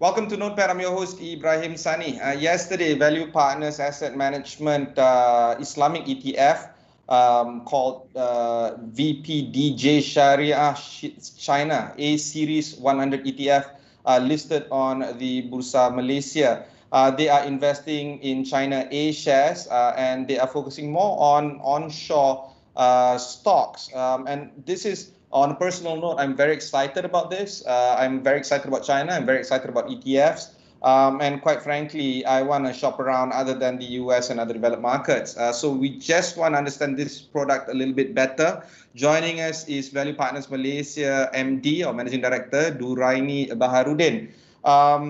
Welcome to Notepad. I'm your host, Ibrahim Sani. Yesterday, Value Partners Asset Management Islamic ETF called VPDJ Sharia China A Series 100 ETF listed on the Bursa Malaysia. They are investing in China A shares and they are focusing more on onshore stocks. And this is, on a personal note, I'm very excited about this. I'm very excited about China. I'm very excited about ETFs. And quite frankly, I want to shop around other than the US and other developed markets. So we just want to understand this product a little bit better. Joining us is Value Partners Malaysia MD or Managing Director, Duraini Baharudin.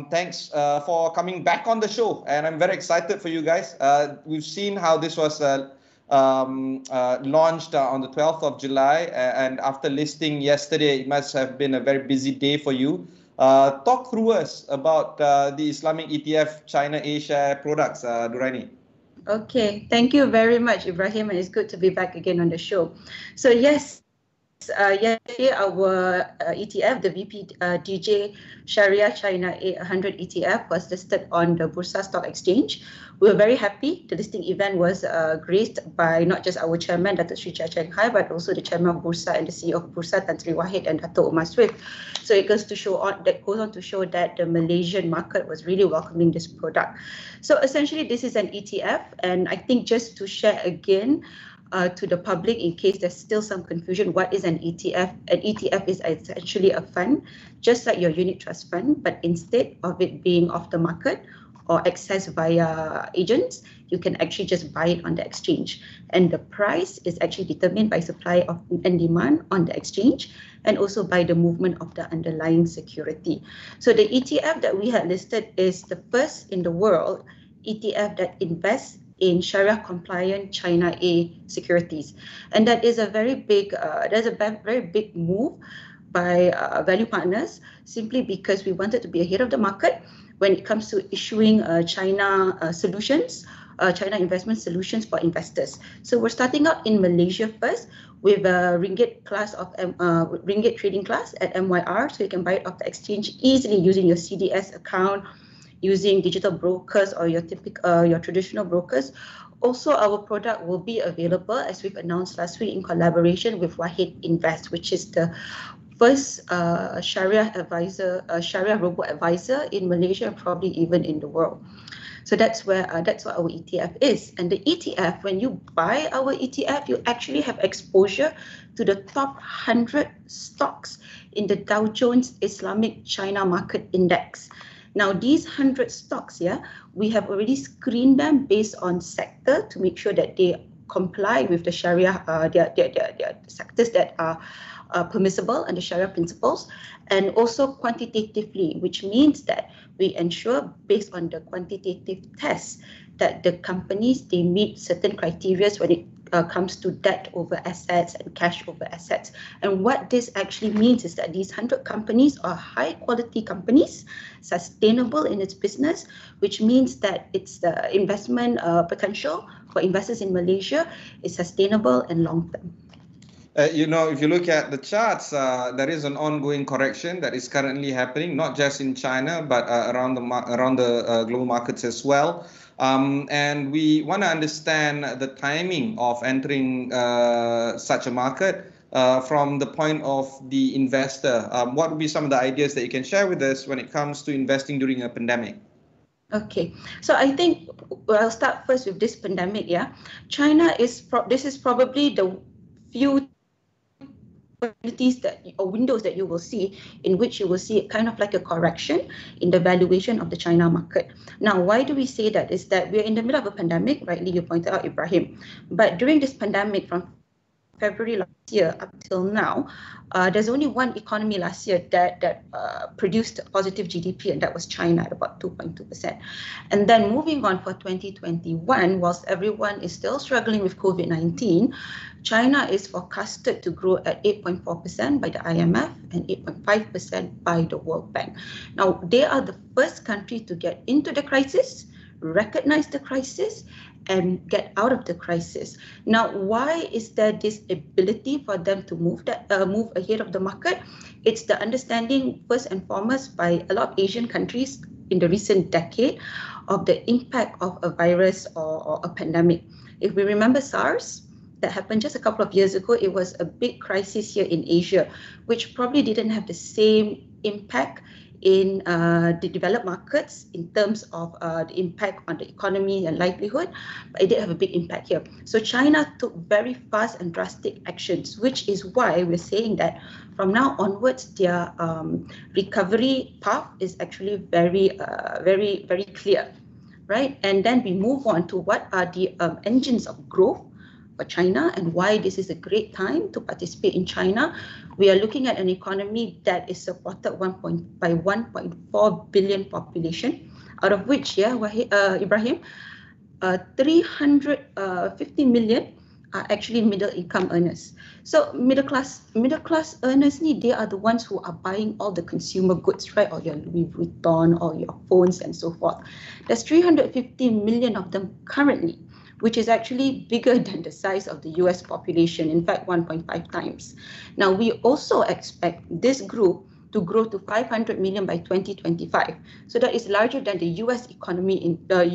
Thanks for coming back on the show. And I'm very excited for you guys. We've seen how this was launched on the 12th of July, and after listing yesterday, it must have been a very busy day for you. Talk through us about the Islamic ETF China Asia products, Duraini. Okay, thank you very much, Ibrahim, and it's good to be back again on the show. So yes, yesterday our ETF, the VPDJ Sharia China A100 ETF, was listed on the Bursa Stock Exchange. We were very happy. The listing event was graced by not just our chairman, Datuk Sri Chia Cheng Hai, but also the chairman of Bursa and the CEO of Bursa, Tan Sri Wahid and Datuk Umar Swift. So it goes on to show that the Malaysian market was really welcoming this product. So essentially, this is an ETF, and I think just to share again to the public, in case there's still some confusion, what is an ETF? An ETF is essentially a fund, just like your unit trust fund, but instead of it being off the market or accessed via agents, you can actually just buy it on the exchange. And the price is actually determined by supply and demand on the exchange, and also by the movement of the underlying security. So the ETF that we had listed is the first in the world ETF that invests in Sharia compliant China A securities. And that is a very big, very big move by Value Partners, simply because we wanted to be ahead of the market when it comes to issuing China solutions, China investment solutions for investors. So we're starting out in Malaysia first with a ringgit trading class at MYR, so you can buy it off the exchange easily using your CDS account, using digital brokers or your traditional brokers. Also, our product will be available, as we've announced last week, in collaboration with Wahid Invest, which is the first Sharia robo-advisor in Malaysia and probably even in the world. So that's what our ETF is. And the ETF, when you buy our ETF, you actually have exposure to the top 100 stocks in the Dow Jones Islamic China Market Index. Now, these 100 stocks, we have already screened them based on sector to make sure that they comply with the Sharia, their sectors that are permissible under Sharia principles, and also quantitatively, which means that we ensure, based on the quantitative tests, that the companies, they meet certain criteria when it comes to debt over assets and cash over assets. And what this actually means is that these 100 companies are high quality companies, sustainable in its business, which means that its investment potential for investors in Malaysia is sustainable and long term. If you look at the charts, there is an ongoing correction that is currently happening, not just in China, but around the global markets as well. And we want to understand the timing of entering such a market from the point of the investor. What would be some of the ideas that you can share with us when it comes to investing during a pandemic? Okay, so I think I'll start first with this pandemic. China this is probably the few opportunities or windows that you will see in which you will see kind of like a correction in the valuation of the China market. Now, why do we say that? Is that we're in the middle of a pandemic, rightly you pointed out, Ibrahim. But during this pandemic, from February last year up till now, there's only one economy last year that produced positive GDP, and that was China at about 2.2%. And then moving on for 2021, whilst everyone is still struggling with COVID-19, China is forecasted to grow at 8.4% by the IMF and 8.5% by the World Bank. Now, they are the first country to get into the crisis, recognize the crisis, and get out of the crisis. Now, why is there this ability for them to move ahead of the market? It's the understanding, first and foremost, by a lot of Asian countries in the recent decade of the impact of a virus or a pandemic. If we remember SARS, that happened just a couple of years ago, it was a big crisis here in Asia, which probably didn't have the same impact in the developed markets in terms of the impact on the economy and livelihood, but it did have a big impact here. So China took very fast and drastic actions, which is why we're saying that from now onwards, their recovery path is actually very clear, right? And then we move on to what are the engines of growth for China and why this is a great time to participate in China. We are looking at an economy that is supported by 1.4 billion population, out of which, Ibrahim, 350 million are actually middle income earners. So middle class earners, they are the ones who are buying all the consumer goods, right? Or your Louis Vuitton or your phones and so forth. There's 350 million of them currently, which is actually bigger than the size of the US population, in fact, 1.5 times. Now, we also expect this group to grow to 500 million by 2025. So that is larger than the US economy in the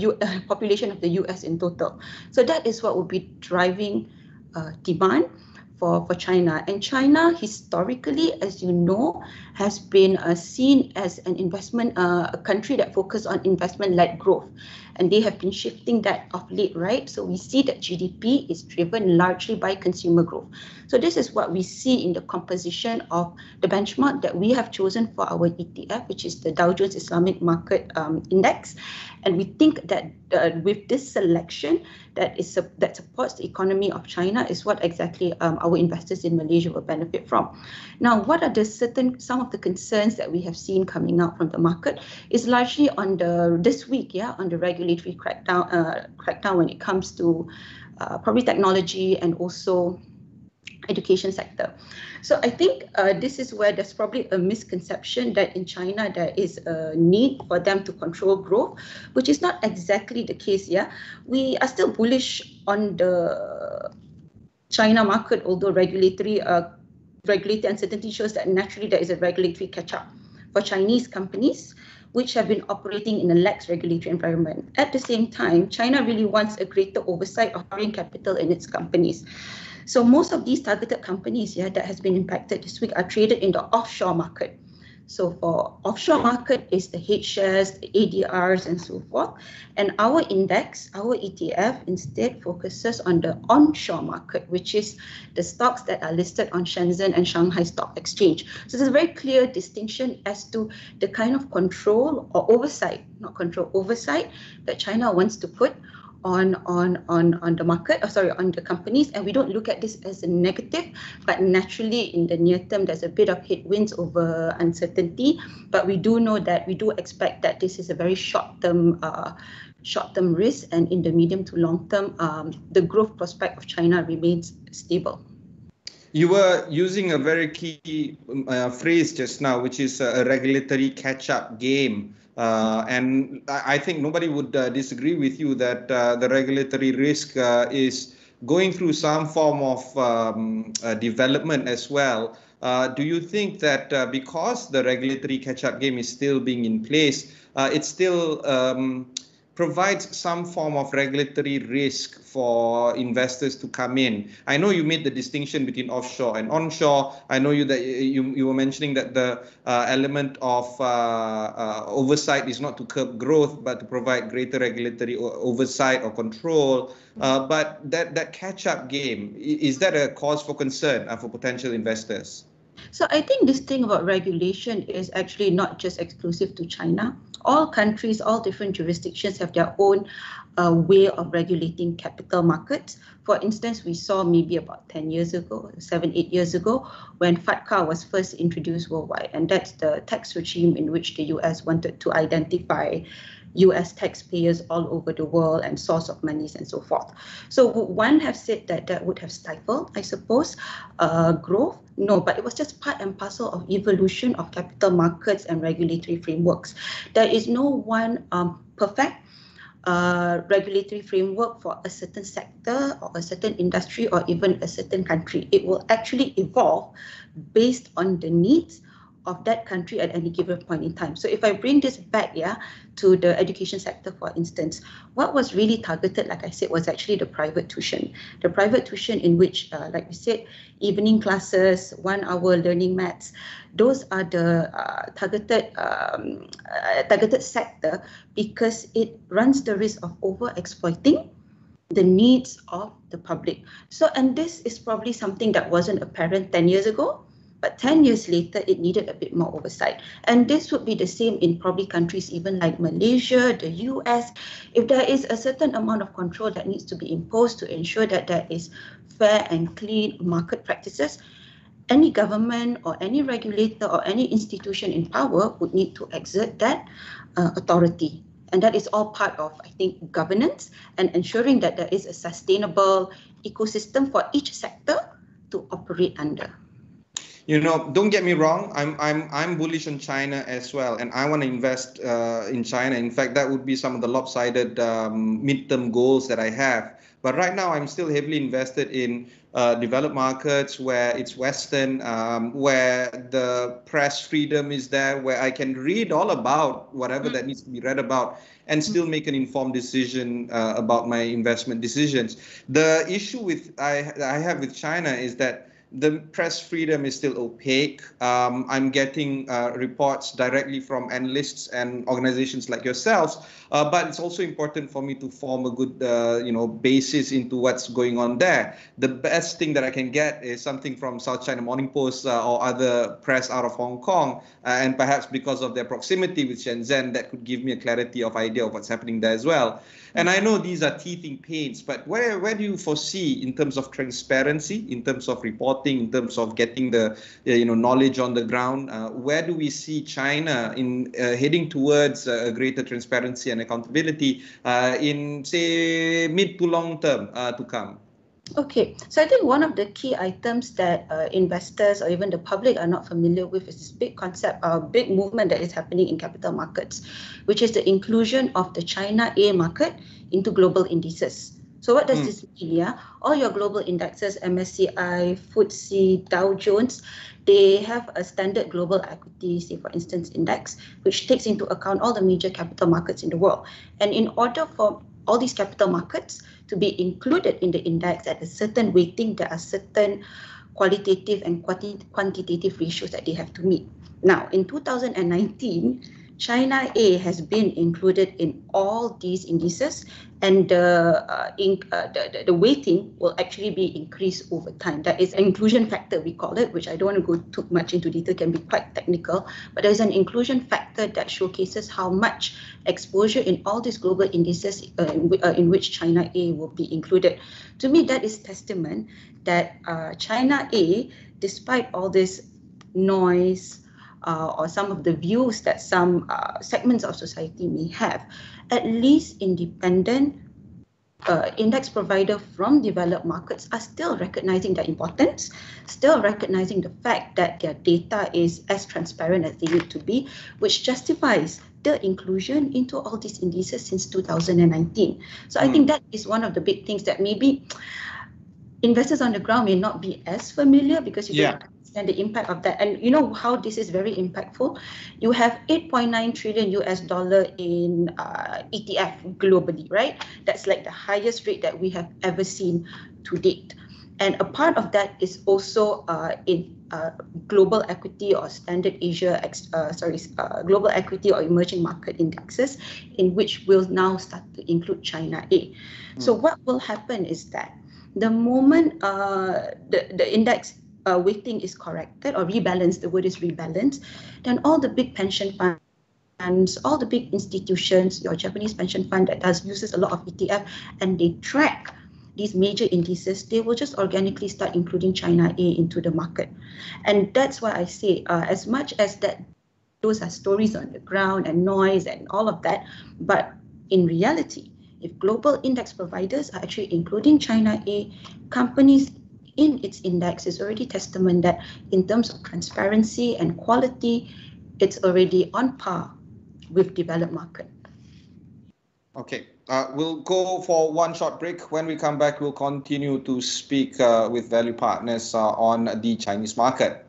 population of the US in total. So that is what will be driving demand for China. And China, historically, as you know, has been seen as an investment, a country that focuses on investment-led growth. And they have been shifting that of late, right? So we see that GDP is driven largely by consumer growth. So this is what we see in the composition of the benchmark that we have chosen for our ETF, which is the Dow Jones Islamic Market Index. And we think that with this selection that supports the economy of China is what exactly our investors in Malaysia will benefit from. Now, what are some of the concerns that we have seen coming out from the market is largely on this week, on the regulatory crackdown when it comes to probably technology and also education sector. So I think this is where there's probably a misconception that in China there is a need for them to control growth, which is not exactly the case. We are still bullish on the China market, although regulatory uncertainty shows that naturally there is a regulatory catch-up for Chinese companies which have been operating in a lax regulatory environment. At the same time, China really wants a greater oversight of foreign capital in its companies. So most of these targeted companies that has been impacted this week are traded in the offshore market. So for offshore market is the H shares, the ADRs and so forth. And our index, our ETF instead focuses on the onshore market, which is the stocks that are listed on Shenzhen and Shanghai Stock Exchange. So there's a very clear distinction as to the kind of control or oversight, not control, oversight that China wants to put on the market, on the companies, and we don't look at this as a negative, but naturally in the near term there's a bit of headwinds over uncertainty, but we do expect that this is a very short-term risk, and in the medium to long term the growth prospect of China remains stable. You were using a very key phrase just now, which is a regulatory catch-up game. And I think nobody would disagree with you that the regulatory risk is going through some form of development as well. Do you think that because the regulatory catch-up game is still being in place, it still provides some form of regulatory risk for investors to come in? I know you made the distinction between offshore and onshore. I know that you were mentioning that the element of oversight is not to curb growth, but to provide greater regulatory oversight or control. But that catch-up game, is that a cause for concern for potential investors? So I think this thing about regulation is actually not just exclusive to China. All countries, all different jurisdictions have their own way of regulating capital markets. For instance, we saw maybe about 10 years ago, 7-8 years ago, when FATCA was first introduced worldwide. And that's the tax regime in which the US wanted to identify US taxpayers all over the world and source of monies and so forth. So would one have said that that would have stifled, I suppose, growth? No, but it was just part and parcel of evolution of capital markets and regulatory frameworks. There is no one perfect regulatory framework for a certain sector or a certain industry or even a certain country. It will actually evolve based on the needs of that country at any given point in time. So if I bring this back, to the education sector, for instance, what was really targeted, like I said, was actually the private tuition. The private tuition in which, like we said, evening classes, 1 hour learning maths, those are the targeted sector because it runs the risk of over-exploiting the needs of the public. So, and this is probably something that wasn't apparent 10 years ago, but 10 years later, it needed a bit more oversight. And this would be the same in probably countries even like Malaysia, the US. If there is a certain amount of control that needs to be imposed to ensure that there is fair and clean market practices, any government or any regulator or any institution in power would need to exert that authority. And that is all part of, I think, governance and ensuring that there is a sustainable ecosystem for each sector to operate under. You know, don't get me wrong. I'm bullish on China as well, and I want to invest in China. In fact, that would be some of the lopsided midterm goals that I have. But right now, I'm still heavily invested in developed markets where it's Western, where the press freedom is there, where I can read all about whatever that needs to be read about and still make an informed decision about my investment decisions. The issue I have with China is that the press freedom is still opaque. I'm getting reports directly from analysts and organizations like yourselves, but it's also important for me to form a good, basis into what's going on there. The best thing that I can get is something from South China Morning Post or other press out of Hong Kong, and perhaps because of their proximity with Shenzhen, that could give me a clarity of idea of what's happening there as well. And I know these are teething pains, but where do you foresee in terms of transparency, in terms of reporting, in terms of getting the knowledge on the ground? Where do we see China in heading towards a greater transparency and accountability in, say, mid to long term to come? Okay, so I think one of the key items that investors or even the public are not familiar with is this big concept, big movement that is happening in capital markets, which is the inclusion of the China A market into global indices. So what does this mean? Yeah, all your global indexes, MSCI, FTSE, Dow Jones, they have a standard global equity, say for instance, index, which takes into account all the major capital markets in the world. And in order for all these capital markets to be included in the index at a certain weighting, there are certain qualitative and quantitative ratios that they have to meet. Now, in 2019, China A has been included in all these indices, and the weighting will actually be increased over time. That is an inclusion factor, we call it, which I don't want to go too much into detail, can be quite technical, but there's an inclusion factor that showcases how much exposure in all these global indices in which China A will be included. To me, that is testament that China A, despite all this noise, or some of the views that some segments of society may have, at least independent index provider from developed markets are still recognizing their importance, still recognizing the fact that their data is as transparent as they need to be, which justifies the inclusion into all these indices since 2019. So I think that is one of the big things that maybe investors on the ground may not be as familiar because you don't understand the impact of that. And you know how this is very impactful? You have $8.9 trillion in ETF globally, right? That's like the highest rate that we have ever seen to date. And a part of that is also in global equity or standard Asia, global equity or emerging market indexes, in which we'll now start to include China A. So what will happen is that the moment the index weighting is corrected or rebalanced, the word is rebalanced, then all the big pension funds, all the big institutions, your Japanese pension fund that uses a lot of ETF, and they track these major indices, they will just organically start including China A into the market. And that's why I say, as much as that those are stories on the ground and noise and all of that, but in reality, if global index providers are actually including China A, companies in its index is already testament that in terms of transparency and quality, it's already on par with developed market. Okay. We'll go for one short break. When we come back, we'll continue to speak with value partners on the Chinese market.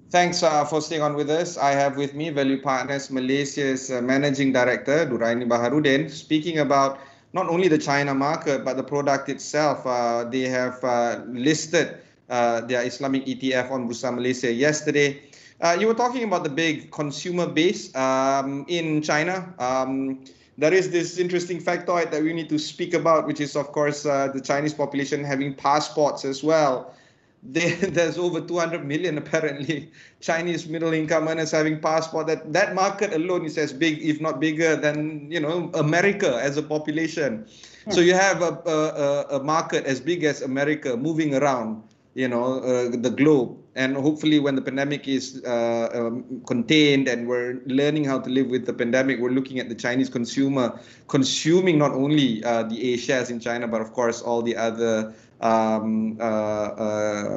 Thanks for staying on with us. I have with me Value Partners Malaysia's Managing Director, Duraini Baharudin, speaking about not only the China market, but the product itself. They have listed their Islamic ETF on Bursa Malaysia yesterday. You were talking about the big consumer base in China. There is this interesting factoid that we need to speak about, which is, of course, the Chinese population having passports as well. There's over 200 million apparently Chinese middle-income earners having passport. That market alone is as big, if not bigger, than America as a population. Yeah. So you have a market as big as America moving around, the globe. And hopefully, when the pandemic is contained and we're learning how to live with the pandemic, we're looking at the Chinese consumer consuming not only the A shares in China, but of course all the other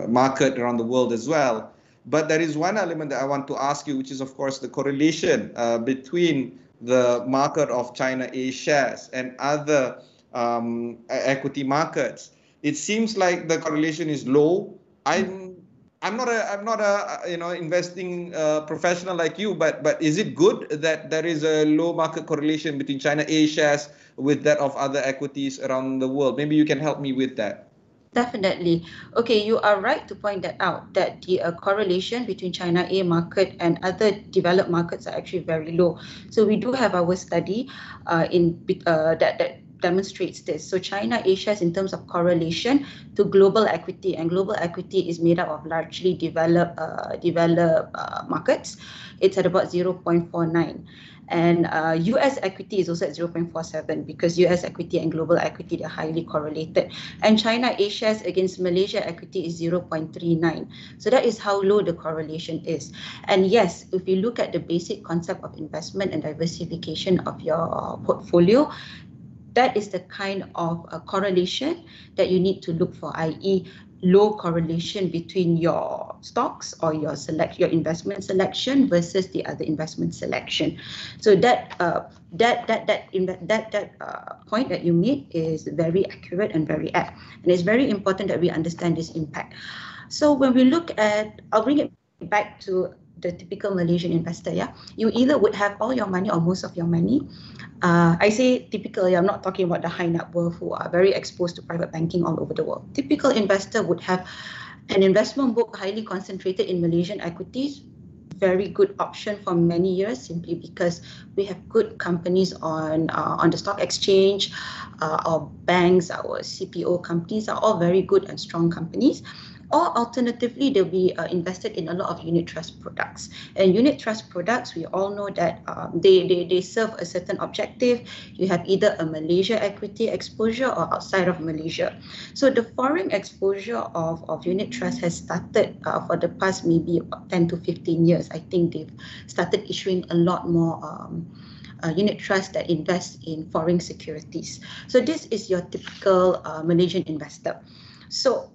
market around the world as well. But there is one element that I want to ask you, which is, of course, the correlation between the market of China A shares and other equity markets. It seems like the correlation is low. I'm not a investing professional like you, but is it good that there is a low market correlation between China A shares with that of other equities around the world? Maybe you can help me with that. Definitely. Okay, you are right to point that out, that the correlation between China A market and other developed markets are actually very low. So we do have our study that demonstrates this. So China A shares in terms of correlation to global equity, and global equity is made up of largely developed markets. It's at about 0.49. And US equity is also at 0.47 because US equity and global equity, they're highly correlated. And China A shares against Malaysia equity is 0.39. So that is how low the correlation is. And yes, if you look at the basic concept of investment and diversification of your portfolio, that is the kind of correlation that you need to look for, i.e. low correlation between your stocks or your investment selection versus the other investment selection. So that point that you made is very accurate and very apt, and it's very important that we understand this impact. So when we look at, I'll bring it back to the typical Malaysian investor. Yeah, you either would have all your money or most of your money. I say typically, I'm not talking about the high net worth who are very exposed to private banking all over the world. Typical investor would have an investment book highly concentrated in Malaysian equities. Very good option for many years, simply because we have good companies on the stock exchange. Our banks, our CPO companies are all very good and strong companies. Or alternatively, they'll be invested in a lot of unit trust products. And unit trust products, we all know that they serve a certain objective. You have either a Malaysia equity exposure or outside of Malaysia. So the foreign exposure of unit trust has started for the past maybe 10 to 15 years. I think they've started issuing a lot more unit trust that invest in foreign securities. So this is your typical Malaysian investor. So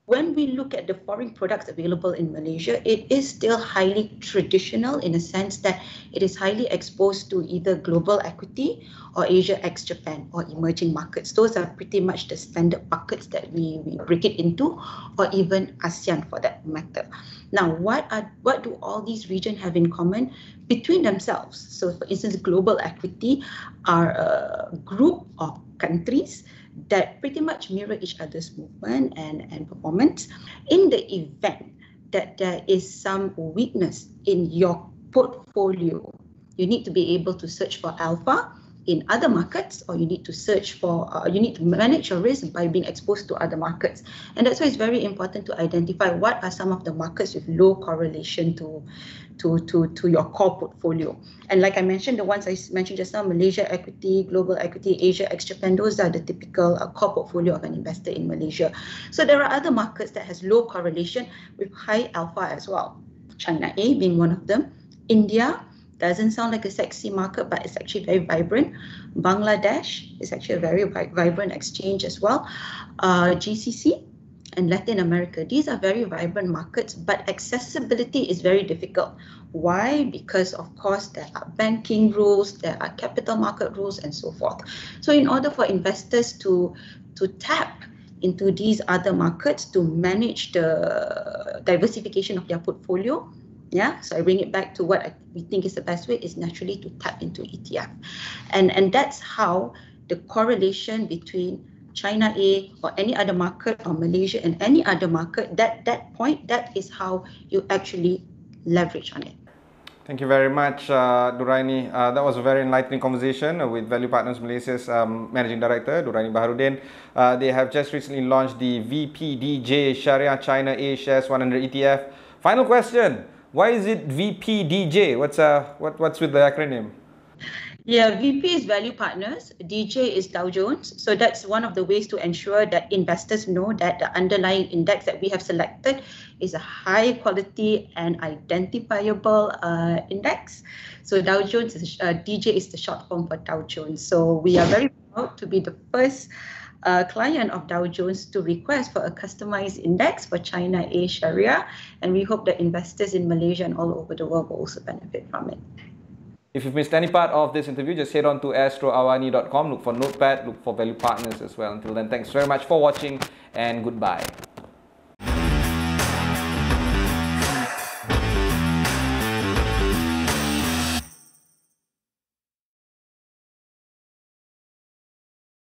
when we look at the foreign products available in Malaysia, it is still highly traditional in a sense that it is highly exposed to either global equity or Asia ex-Japan or emerging markets. Those are pretty much the standard buckets that we break it into, or even ASEAN for that matter. Now, what do all these regions have in common between themselves? So for instance, global equity are a group of countries that pretty much mirror each other's movement and performance. In the event that there is some weakness in your portfolio, you need to be able to search for alpha in other markets, or you need to search for, you need to manage your risk by being exposed to other markets. And that's why it's very important to identify what are some of the markets with low correlation to your core portfolio. And like I mentioned, the ones I mentioned just now, Malaysia equity, global equity, Asia ex-Japan, those are the typical core portfolio of an investor in Malaysia. So there are other markets that has low correlation with high alpha as well. China A being one of them. India, doesn't sound like a sexy market, but it's actually very vibrant. Bangladesh is actually a very vibrant exchange as well. GCC and Latin America, these are very vibrant markets, but accessibility is very difficult. Why? Because of course there are banking rules, there are capital market rules, and so forth. So in order for investors to tap into these other markets to manage the diversification of their portfolio, so I bring it back to what we think is the best way is naturally to tap into ETF. And that's how the correlation between China A or any other market, or Malaysia and any other market, that is how you actually leverage on it. Thank you very much, Duraini. That was a very enlightening conversation with Value Partners Malaysia's Managing Director, Duraini Baharudin. They have just recently launched the VPDJ Sharia China A Shares 100 ETF. Final question, why is it VPDJ? What's with the acronym? Yeah, VP is Value Partners, DJ is Dow Jones. So that's one of the ways to ensure that investors know that the underlying index that we have selected is a high quality and identifiable index. So Dow Jones, DJ is the short form for Dow Jones. So we are very proud to be the first client of Dow Jones to request for a customized index for China A Sharia. And we hope that investors in Malaysia and all over the world will also benefit from it. If you've missed any part of this interview, just head on to astroawani.com, look for Notepad, look for Value Partners as well. Until then, thanks very much for watching and goodbye.